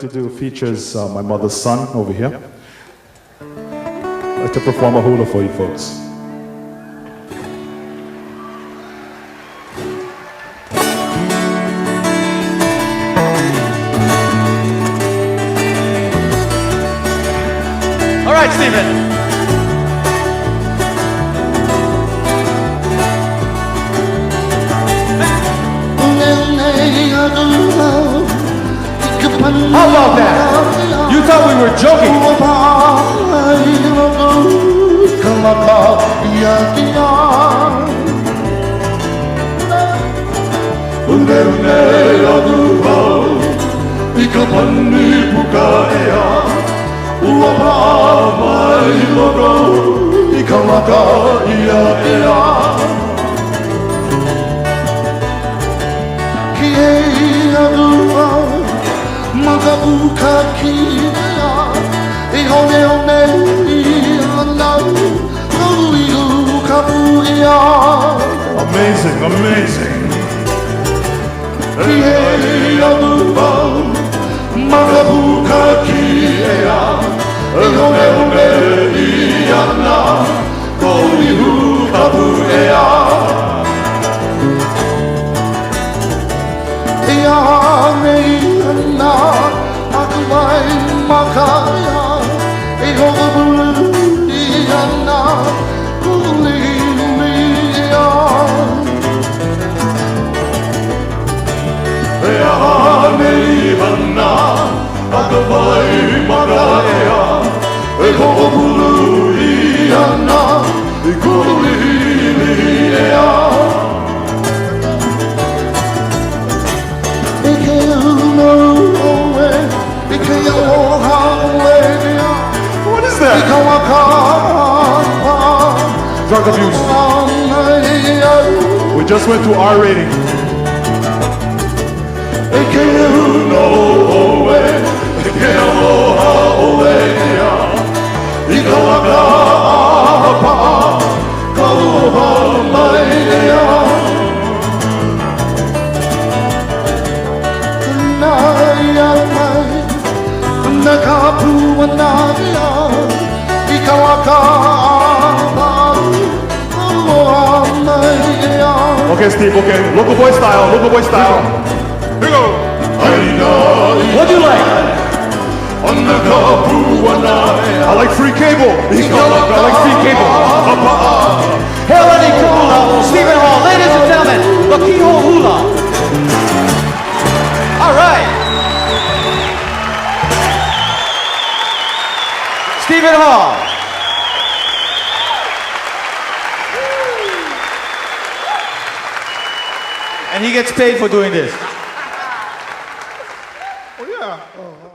To do features my mother's son over here. I'd like to perform a hula for you folks. All right, Stephen. How about that? You thought we were joking. Amazing, amazing. What is that? Drug abuse. We just went to R rating. Okay, Steve, okay. Local boy style, local boy style. Here we go. What do you like? I like free cable. I like free cable. Hail Eddie Kahula, Stephen Hall, ladies and gentlemen, the Keyhole Hula. All right. Stephen Hall. And he gets paid for doing this. Oh, yeah. Oh.